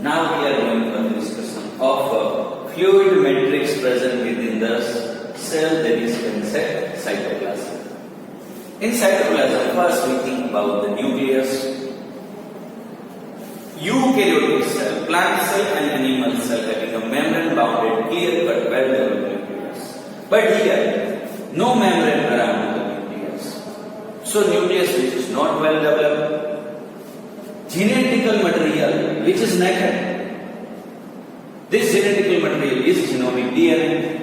Now we are going for the discussion of fluid matrix present within the cell, that is concept cytoplasm. In cytoplasm, first we think about the nucleus. Eukaryotic cell, plant cell and animal cell having a membrane bounded, clear cut, well developed nucleus. But here, no membrane around the nucleus. So nucleus which is not well developed, genetical material which is naked. This genetical material is genomic DNA.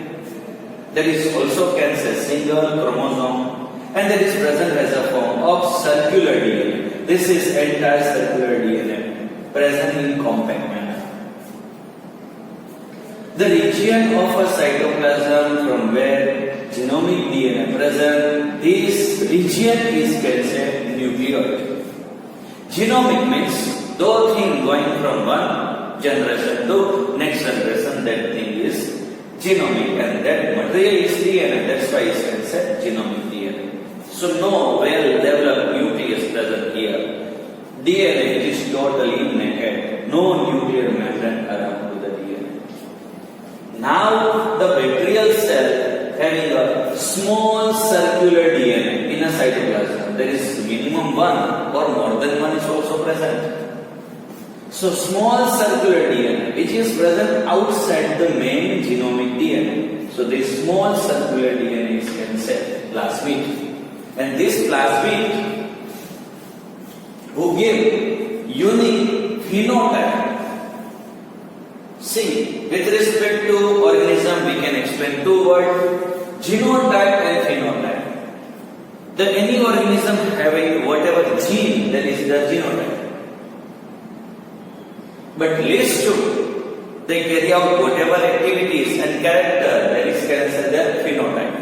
That is also can say single chromosome, and that is present as a form of circular DNA. This is entire circular DNA present in compact manner. The region of a cytoplasm from where genomic DNA present, this region is called nucleoid. Genomic means though thing going from one generation to next generation, that thing is genomic, and that material is DNA. That's why it's called genomic DNA. So no well-developed nucleus present here. DNA is totally naked, no nuclear membrane around to the DNA. Now the bacterial cell having a small circular DNA in a cytoplasm, there is minimum one or more than one is also present. So small circular DNA which is present outside the main genomic DNA. So this small circular DNA is considered plasmid. And this plasmid who give unique phenotype. See, with respect to organism, we can explain two words, genotype and phenotype. Any organism having whatever gene, that is the genotype. But least two, they carry out whatever activities and character, that is considered their phenotype.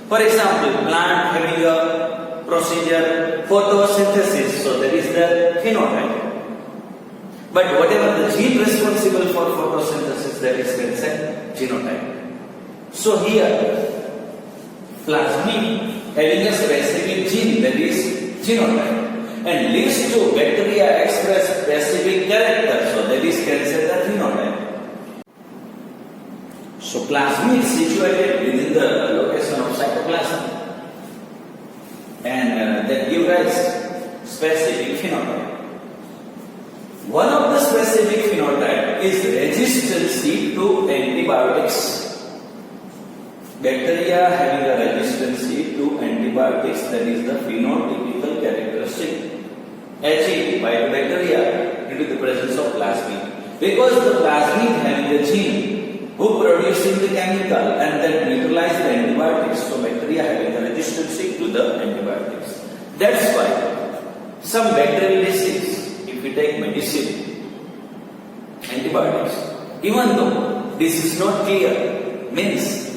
For example, plant having a procedure photosynthesis, so that is the phenotype. But whatever the gene responsible for photosynthesis, that is considered genotype. So here, plasmid having a specific gene, that is genotype, and leads to bacteria express specific character, so that is considered the phenotype. So plasmid is situated within the location of cytoplasm, and that gives rise specific phenotype. One of the specific phenotype is resistance to antibiotics. Bacteria having a resistance to antibiotics, that is the phenotypical characteristic achieved by the bacteria due to the presence of plasmid. Because the plasmid having a gene who producing the chemical and then neutralize the antibiotics, so bacteria having a resistance to the antibiotics. That's why some bacterial disease, if we take medicine, antibiotics, even though this is not clear, means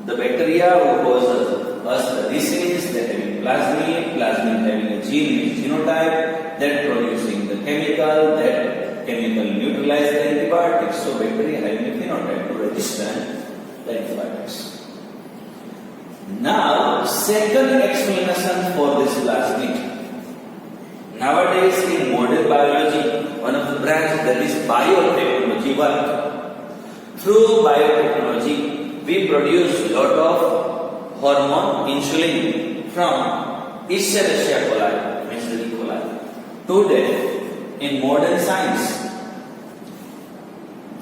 the bacteria who causes us the disease, they having plasmid having a gene, genotype, that producing the chemical, that chemical neutralize the antibiotics, so bacteria having a phenotype to resist the antibiotics. Now, second explanation for this plasmid. Nowadays in modern biology, one of the branches, that is biotechnology work. Through biotechnology, we produce lot of hormone insulin from Escherichia coli, means the E. coli. Today, in modern science,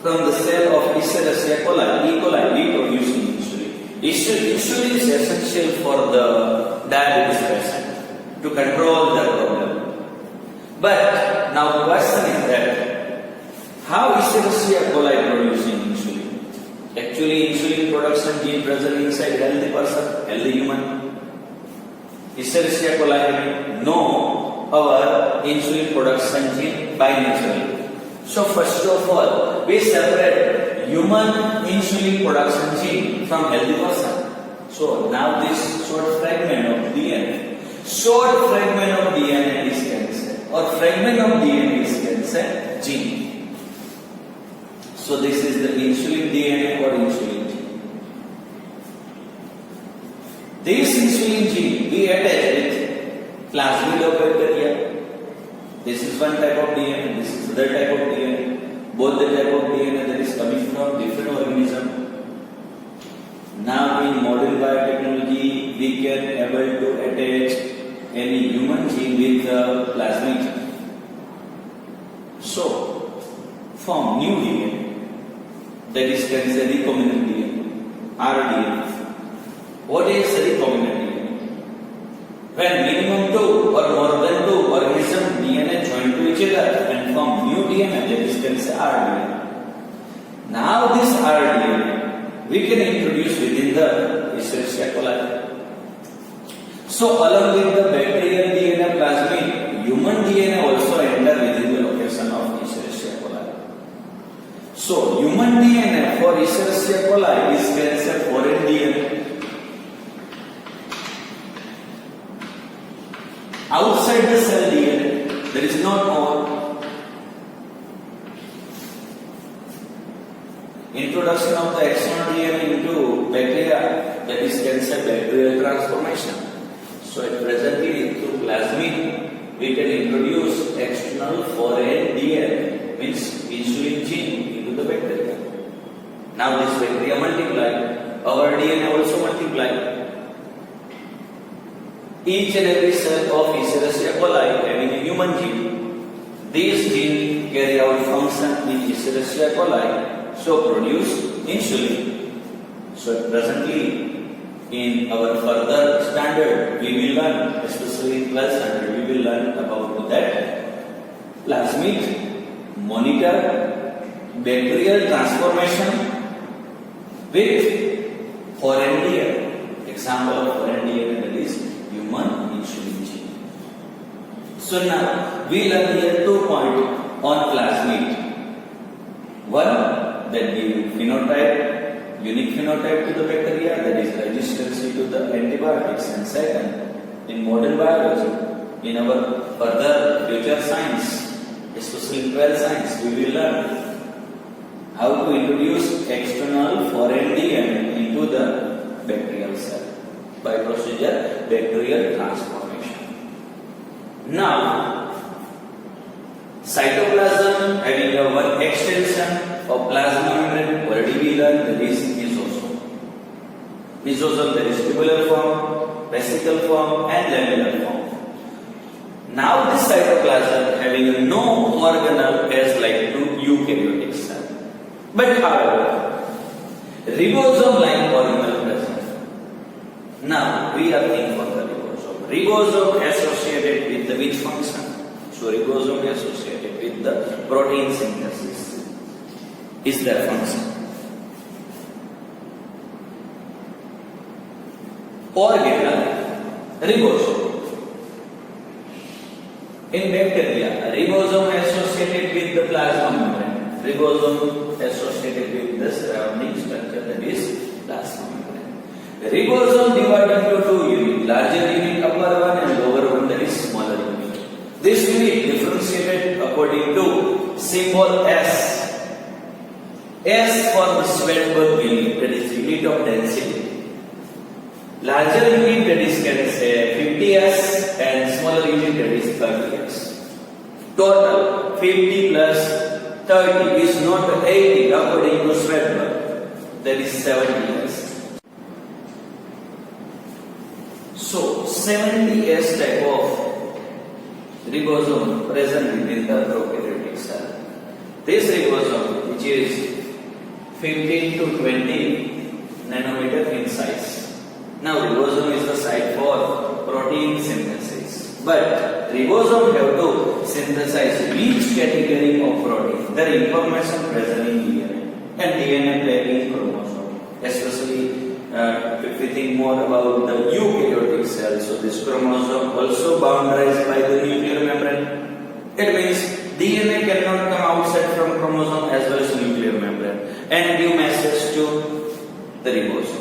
from the cell of Escherichia coli, E. coli, we produce insulin. Insulin is essential for the diabetes patient to control their problem. But now the question is that how Escherichia coli producing insulin? Actually, insulin production gene present inside healthy person, healthy human. Escherichia coli no our insulin production gene by nature. So first of all, we separate human insulin production gene from healthy person. So now this short fragment of DNA is considered, or fragment of DNA is considered gene. So this is the insulin DNA or insulin gene. This insulin gene we attach with plasmid of bacteria. This is one type of DNA, this is other type of DNA. Both the type of DNA that is coming from different organism. Now in modern biotechnology, we can able to attach any human gene with the plasmid. So, form new DNA, that is considered recombinant DNA, rDNA. What is recombinant DNA? When minimum 2 or more than 2 organism DNA join to each other and form new DNA, that is considered rDNA. Now this rDNA we can introduce within the Escherichia coli. So along with the bacterial DNA plasmid, human DNA also enter within the location of Escherichia coli. So human DNA for Escherichia coli is considered foreign DNA. Outside the cell DNA, there is not more. Introduction of the external DNA into bacteria, that is considered bacterial transformation. So at presently through plasmid we can introduce external foreign DNA, means insulin gene, into the bacteria. Now this bacteria multiply, our DNA also multiply. Each and every cell of Escherichia coli having a human gene. These genes carry out function in Escherichia coli, so produce insulin. So presently in our further standard we will learn, especially in class 100, we will learn about that plasmid monitor bacterial transformation with foreign DNA. Example of foreign DNA, that is human insulin gene. So now we learn here 2 points on plasmid. One, that give phenotype, unique phenotype to the bacteria, that is resistance to the antibiotics. And second, in modern biology, in our further future science, especially in 12th science, we will learn how to introduce external foreign DNA into the bacterial cell by procedure bacterial transformation. Now, cytoplasm having a one extension of plasma membrane, already we learned, that is mesosome. Mesosome, that is tubular form, vesicle form and lamellar form. Now this cytoplasm having no organelle as like to eukaryotic cell. But however, ribosome-like organelle present. Now we are thinking for the ribosome. Ribosome associated with the which function? So ribosome associated with the protein synthesis is their function. Organelle, ribosome. In bacteria, ribosome associated with the plasma membrane. Ribosome associated with the surrounding structure, that is plasma membrane. Ribosome divided into 2 units, larger unit upper one and lower one, that is smaller unit. This unit differentiated according to symbol S. S for the Svedberg unit, that is unit of density. Larger unit, that is can say 50S, and smaller unit, that is 30S. Total 50 plus 30 is not 80 according to Svedberg, that is 70S. So 70S type of ribosome present within the prokaryotic cell. This ribosome, which is 15 to 20 nanometer in size. Now ribosome is the site for protein synthesis. But ribosome have to synthesize which category of protein? The information present in DNA and DNA playing chromosome. Especially if we think more about the eukaryotic cell, so this chromosome also boundarized by the nuclear membrane. It means DNA cannot come outside from chromosome as well as nuclear membrane and give message to the ribosome.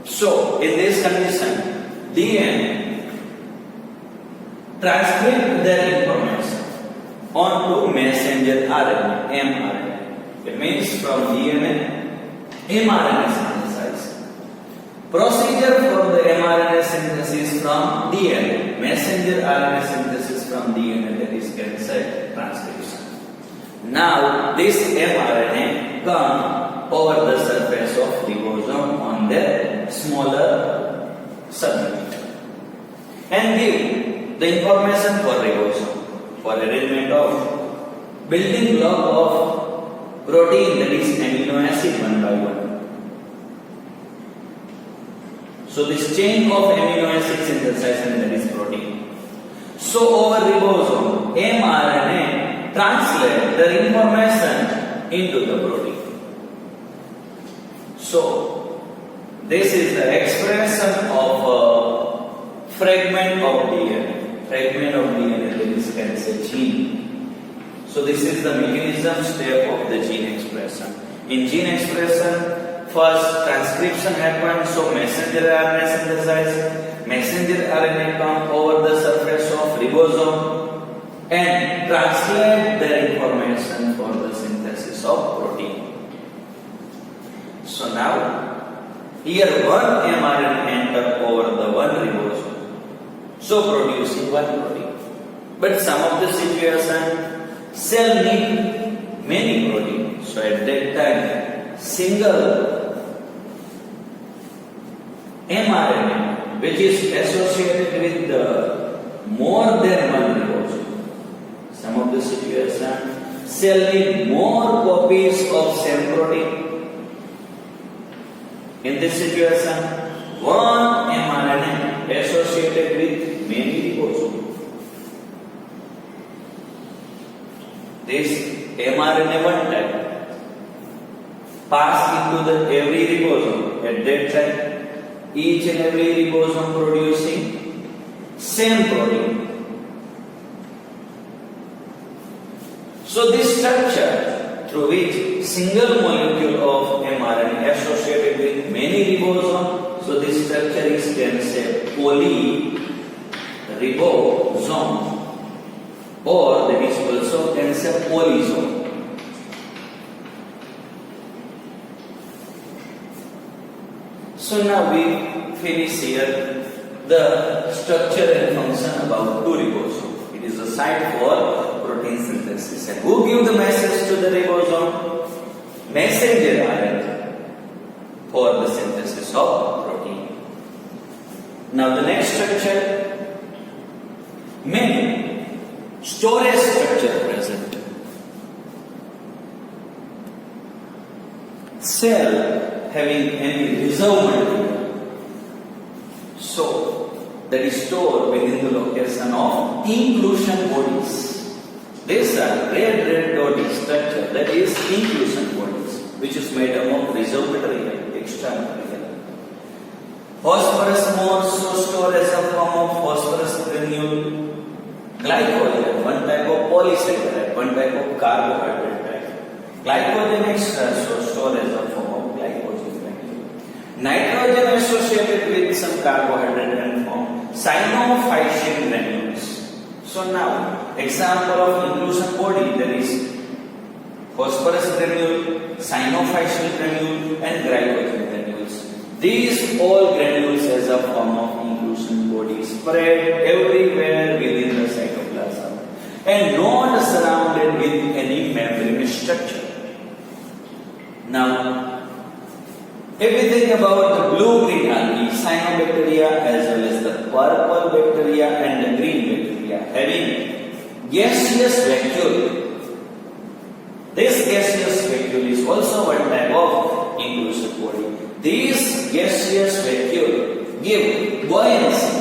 So in this condition, DNA transmit their information onto messenger RNA, mRNA. It means from DNA, mRNA synthesis. Procedure for the mRNA synthesis from DNA, messenger RNA synthesis from DNA, that is considered transcription. Now this mRNA come over the surface of ribosome on their smaller subunit and give the information for ribosome for arrangement of building block of protein, that is amino acid, one by one. So this chain of amino acid synthesization, that is protein. So over ribosome, mRNA translate the information into the protein. So this is the expression of a fragment of DNA. Fragment of DNA, that is can say gene. So this is the mechanism step of the gene expression. In gene expression, first transcription happens, so messenger RNA synthesized. Messenger RNA come over the surface of ribosome and translate their information for the synthesis of protein. So now, here one mRNA enter over the one ribosome, so producing one protein. But some of the situation, cell need many proteins. So at that time, single mRNA, which is associated with the more than one ribosome. Some of the situation, cell need more copies of same protein. In this situation, one mRNA associated with many ribosomes. This mRNA one type pass into the every ribosome. At that time, each and every ribosome producing same protein. So this structure through which single molecule of mRNA associated with many ribosomes, so this structure is can say polyribosome, or that is also can say polysome. So now we finish here the structure and function about two ribosomes. It is a site for protein synthesis. And who give the message to the ribosome? Messenger RNA for the synthesis of protein. Now the next structure, main storage structure present. Cell having any reserve material, so that is stored within the location of inclusion bodies. These are red dotted structure, that is inclusion bodies, which is made up of reserve material, extra material. Phosphorus more, so stored as a form of phosphorus granule. Glycogen, one type of polysaccharide, one type of carbohydrate type. Glycogen extra, so stored as a form of glycogen granule. Nitrogen associated with some carbohydrate and form sinophysin granules. So now, example of inclusion body, there is phosphorus granule, sinophysin granule, and glycogen granules. These all granules as a form of inclusion body spread everywhere within the cytoplasm and not surrounded with any membranous structure. Now, everything about the blue-green algae, cyanobacteria as well as the purple bacteria and the green bacteria having gaseous vacuole. This gaseous vacuole is also one type of inclusion body. These gaseous vacuole give buoyancy.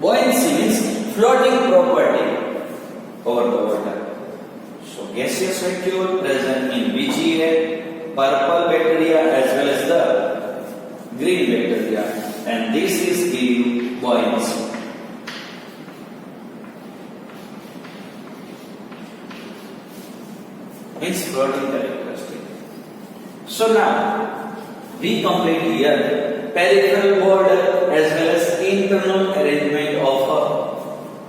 Buoyancy means floating property over the water. So gaseous vacuole present in VGA, purple bacteria as well as the green bacteria, and this is give buoyancy. Means floating characteristic. So now we complete here peripheral border as well as internal arrangement of a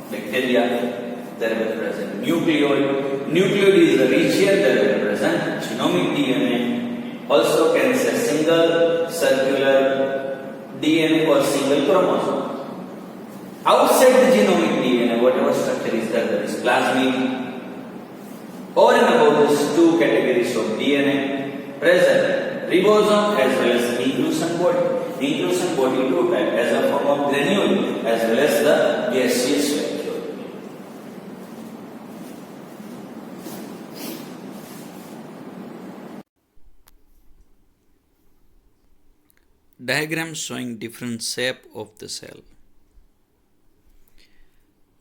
bacteria. There will present nucleoid. Nucleoid is the region that will present genomic DNA. Also can say single circular DNA or single chromosome. Outside the genomic DNA, whatever structure is there, that is plasmid. Over and above these two categories of DNA present, ribosome as well as the inclusion body. Inclusion body two type, as a form of granule as well as the gaseous vacuole. Diagram showing different shape of the cell.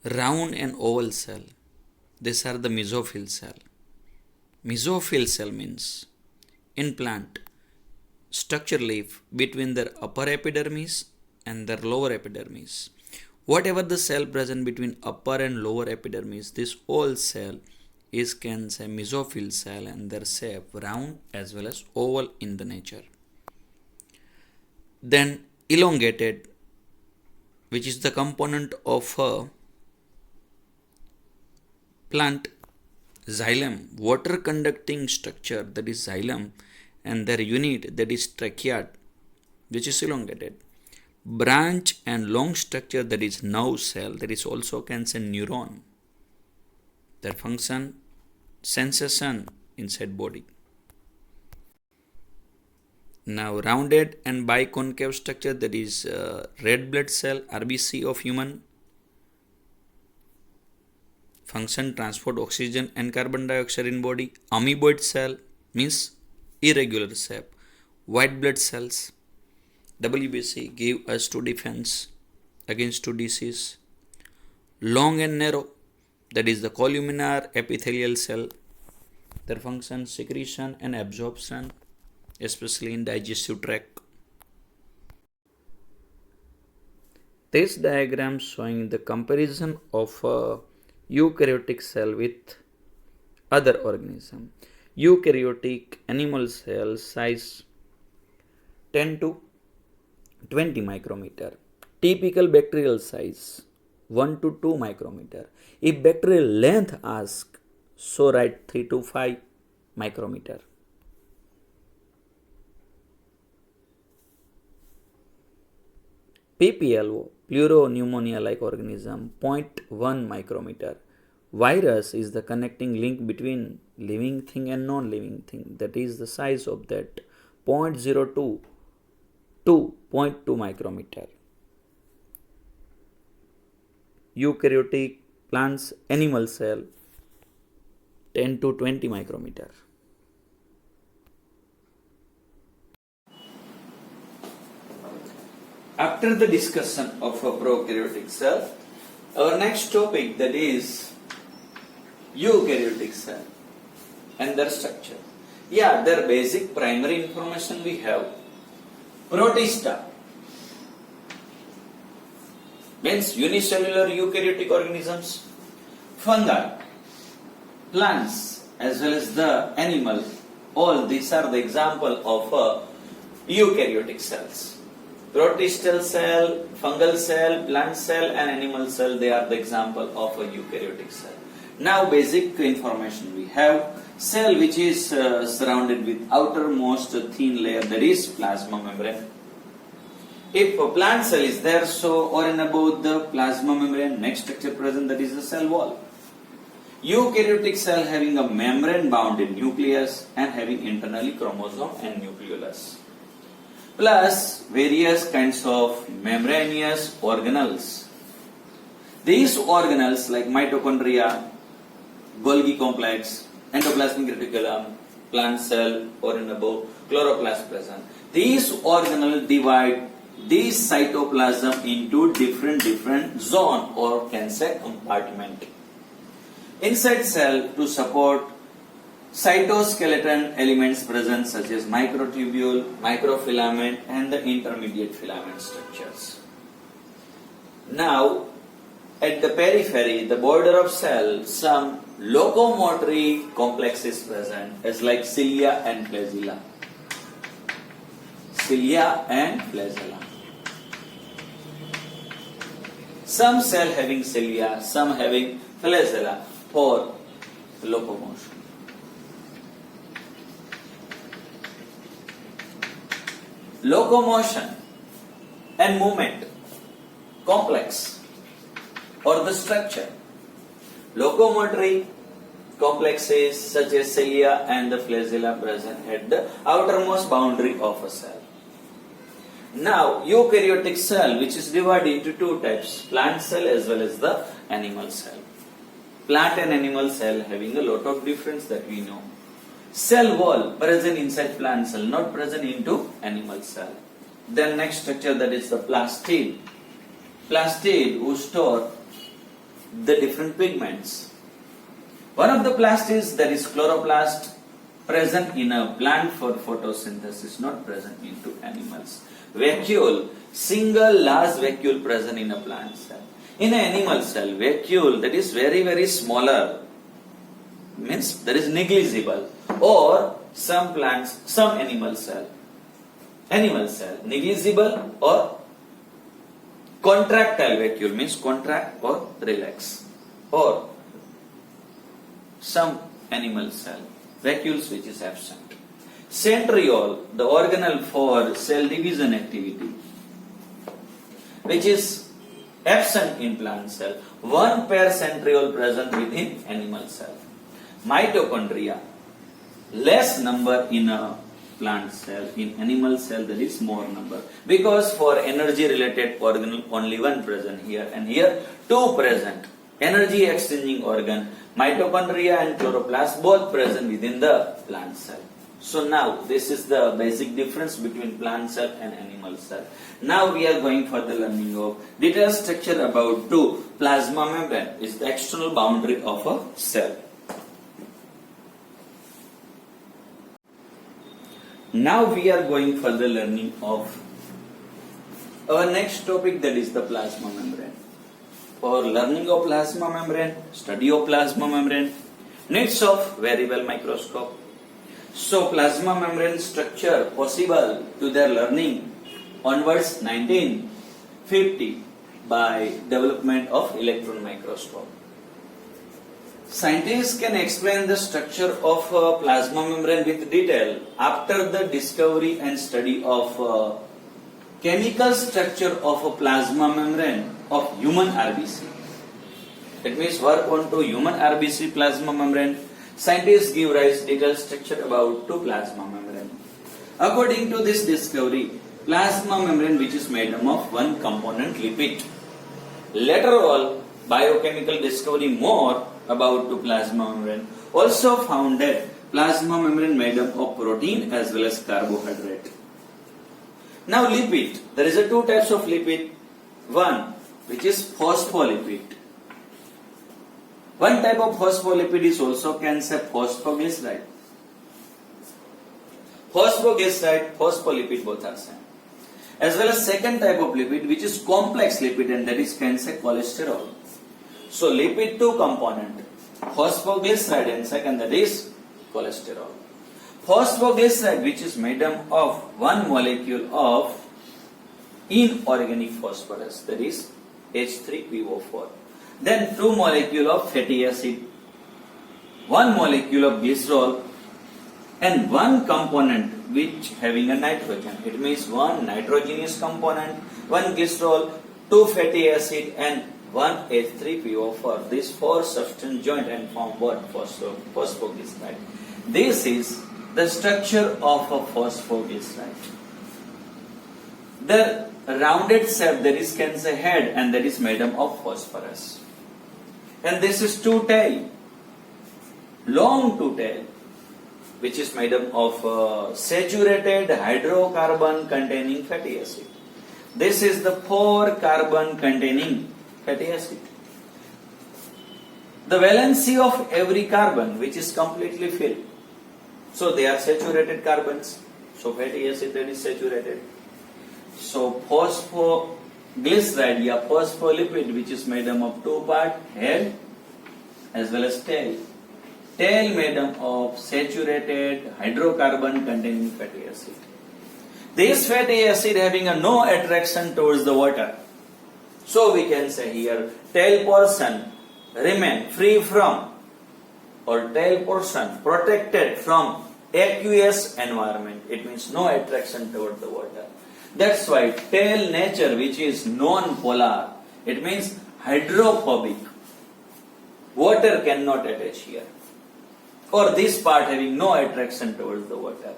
Round and oval cell. These are the mesophyll cell. Mesophyll cell means in plant structure leaf between their upper epidermis and their lower epidermis. Whatever the cell present between upper and lower epidermis, this whole cell is can say mesophyll cell, and their shape round as well as oval in the nature. Then elongated, which is the component of a plant xylem, water conducting structure, that is xylem, and their unit, that is trachea, which is elongated. Branch and long structure, that is nerve cell, that is also can say neuron. Their function, sensation inside body. Now rounded and biconcave structure, that is red blood cell, RBC of human. Function, transport oxygen and carbon dioxide in body. Amoeboid cell means irregular shape. White blood cells, WBC, give us to defense against to disease. Long and narrow, that is the columnar epithelial cell. Their function, secretion and absorption, especially in digestive tract. This diagram showing the comparison of a eukaryotic cell with other organism. Eukaryotic animal cell size 10 to 20 micrometer. Typical bacterial size 1 to 2 micrometer. If bacterial length asked, so write 3 to 5 micrometer. PPLO, pleuropneumonia-like organism, 0.1 micrometer. Virus is the connecting link between living thing and non-living thing. That is the size of that 0.02 to 0.2 micrometer. Eukaryotic plants, animal cell, 10 to 20 micrometer. After the discussion of a prokaryotic cell, our next topic, that is eukaryotic cell and their structure. Yeah, their basic primary information we have. Protista means unicellular eukaryotic organisms. Fungi, plants as well as the animal, all these are the example of eukaryotic cells. Protistal cell, fungal cell, plant cell and animal cell, they are the example of a eukaryotic cell. Now basic information we have. Cell which is surrounded with outermost thin layer, that is plasma membrane. If a plant cell is there, so or and above the plasma membrane, next structure present, that is the cell wall. Eukaryotic cell having a membrane bounded nucleus and having internally chromosome and nucleolus, plus various kinds of membranous organelles. These organelles like mitochondria, Golgi complex, endoplasmic reticulum, plant cell or and above, chloroplast present. These organelles divide this cytoplasm into different zone or can say compartment. Inside cell to support cytoskeleton elements present such as microtubule, microfilament and the intermediate filament structures. Now at the periphery, the border of cell, some locomotory complex is present as like cilia and flagella. Cilia and flagella. Some cell having cilia, some having flagella for locomotion. Locomotion and movement complex or the structure. Locomotory complexes such as cilia and the flagella present at the outermost boundary of a cell. Now, eukaryotic cell, which is divided into two types, plant cell as well as the animal cell. Plant and animal cell having a lot of difference that we know. Cell wall present inside plant cell, not present into animal cell. Then next structure, that is the plastid. Plastid who store the different pigments. One of the plastids, that is chloroplast, present in a plant for photosynthesis, not present into animals. Vacuole, single large vacuole present in a plant cell. In an animal cell, vacuole that is very, very smaller, means that is negligible, or some plants, some animal cell, negligible or contractile vacuole means contract or relax, or some animal cell, vacuoles which is absent. Centriole, the organelle for cell division activity, which is absent in plant cell. One pair centriole present within animal cell. Mitochondria, less number in a plant cell. In animal cell there is more number, because for energy related organelle only one present here, and here two present. Energy exchanging organ, mitochondria and chloroplast both present within the plant cell. So now this is the basic difference between plant cell and animal cell. Now we are going for the learning of detailed structure about two. Plasma membrane is the external boundary of a cell. Now we are going for the learning of our next topic, that is the plasma membrane. For learning of plasma membrane, study of plasma membrane, needs of variable microscope. So plasma membrane structure possible to their learning onwards 1950 by development of electron microscope. Scientists can explain the structure of plasma membrane with detail after the discovery and study of chemical structure of a plasma membrane of human RBC. It means work on to human RBC plasma membrane. Scientists give rise detailed structure about to plasma membrane. According to this discovery, plasma membrane which is made up of one component lipid. Later on, biochemical discovery more about to plasma membrane also found that plasma membrane made up of protein as well as carbohydrate. Now lipid, there is a two types of lipid. One which is phospholipid. One type of phospholipid is also can say phosphoglyceride. Phosphoglyceride, phospholipid both are same. As well as second type of lipid which is complex lipid, and that is can say cholesterol. So lipid two component, phosphoglyceride, and second that is cholesterol. Phosphoglyceride which is made up of one molecule of inorganic phosphorus, that is H3PO4. Then two molecule of fatty acid, one molecule of glycerol, and one component which having a nitrogen. It means one nitrogenous component, one glycerol, two fatty acid, and one H3PO4. These four substance joint and form what? Phosphoglyceride. This is the structure of a phosphoglyceride. The rounded shape, that is can say head, and that is made up of phosphorus. And this is two tail, long two tail, which is made up of saturated hydrocarbon containing fatty acid. This is the 4 carbon containing fatty acid. The valency of every carbon which is completely filled. So they are saturated carbons. So fatty acid that is saturated. So phosphoglyceride, phospholipid, which is made up of two part, head as well as tail. Tail made up of saturated hydrocarbon containing fatty acid. This fatty acid having a no attraction towards the water. So we can say here tail portion remain free from, or tail portion protected from aqueous environment. It means no attraction toward the water. That's why tail nature which is non-polar. It means hydrophobic. Water cannot attach here, or this part having no attraction towards the water.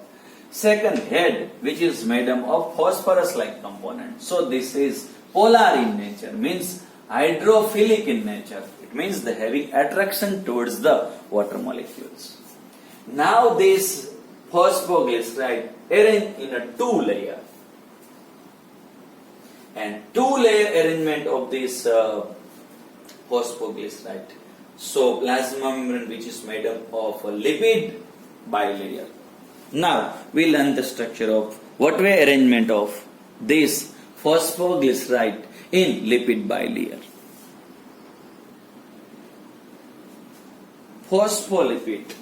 Second, head, which is made up of phosphorus-like component. So this is polar in nature, means hydrophilic in nature. It means the having attraction towards the water molecules. Now this phosphoglyceride arranged in a two layer, and two layer arrangement of this phosphoglyceride. So plasma membrane, which is made up of a lipid bilayer. Now we learn the structure of what way arrangement of this phosphoglyceride in lipid bilayer. Phospholipid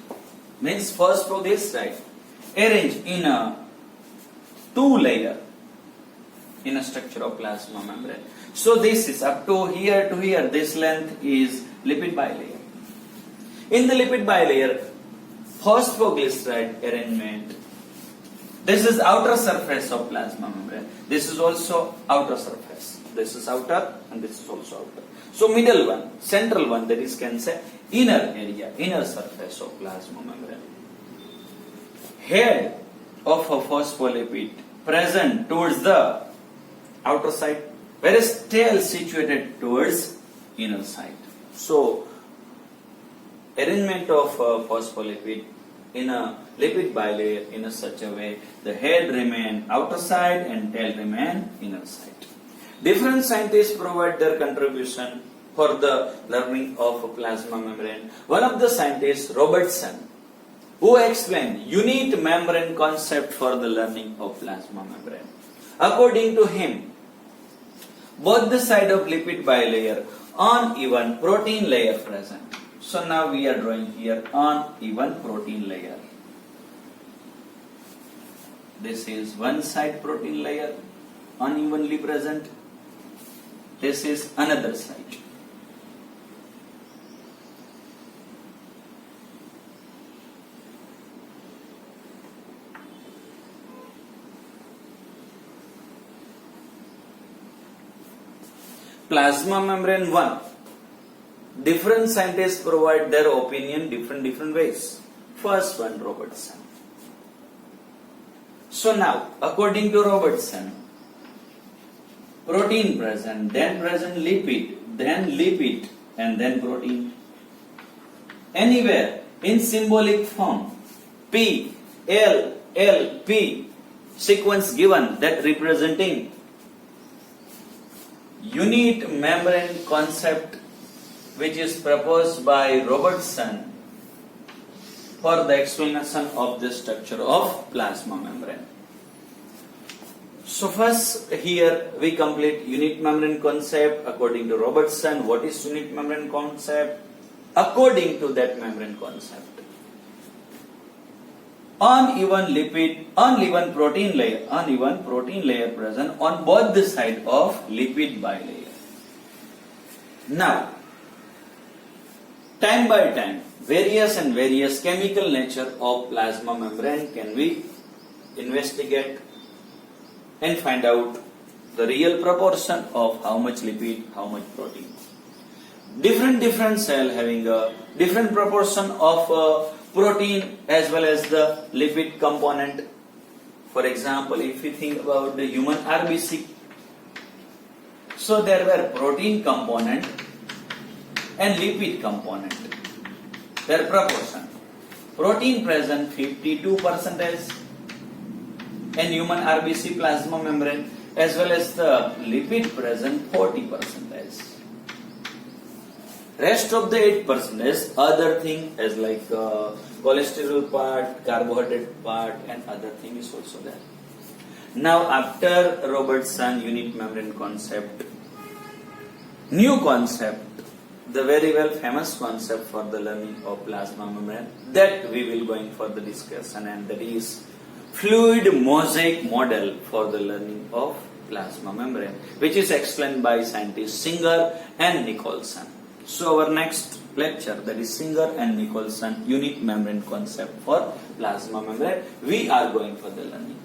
means phosphoglyceride arranged in a two layer in a structure of plasma membrane. So this is up to here, this length is lipid bilayer. In the lipid bilayer, phosphoglyceride arrangement, this is outer surface of plasma membrane. This is also outer surface. This is outer and this is also outer. So middle one, central one, that is can say inner area, inner surface of plasma membrane. Head of a phospholipid present towards the outer side, whereas tail situated towards inner side. So arrangement of phospholipid in a lipid bilayer in a such a way the head remain outer side and tail remain inner side. Different scientists provide their contribution for the learning of plasma membrane. One of the scientists, Robertson, who explained unit membrane concept for the learning of plasma membrane. According to him, both the side of lipid bilayer uneven protein layer present. So now we are drawing here uneven protein layer. This is one side protein layer unevenly present. This is another side. Plasma membrane 1. Different scientists provide their opinion different ways. First one, Robertson. So now, according to Robertson, protein present, then lipid, and then protein. Anywhere in symbolic form, P, L, L, P, sequence given that representing unit membrane concept which is proposed by Robertson for the explanation of the structure of plasma membrane. So first here we complete unit membrane concept according to Robertson. What is unit membrane concept? According to that membrane concept, uneven protein layer present on both the side of lipid bilayer. Now, time by time, various chemical nature of plasma membrane can be investigate and find out the real proportion of how much lipid, how much protein. Different cell having a different proportion of protein as well as the lipid component. For example, if we think about the human RBC, so there were protein component and lipid component. Their proportion. Protein present 52% in human RBC plasma membrane as well as the lipid present 40%. Rest of the 8% other thing as like cholesterol part, carbohydrate part and other thing is also there. Now after Robertson unit membrane concept, new concept, the very well famous concept for the learning of plasma membrane that we will going for the discussion, and that is fluid mosaic model for the learning of plasma membrane, which is explained by scientists Singer and Nicholson. So our next lecture, that is Singer and Nicholson unit membrane concept for plasma membrane, we are going for the learning.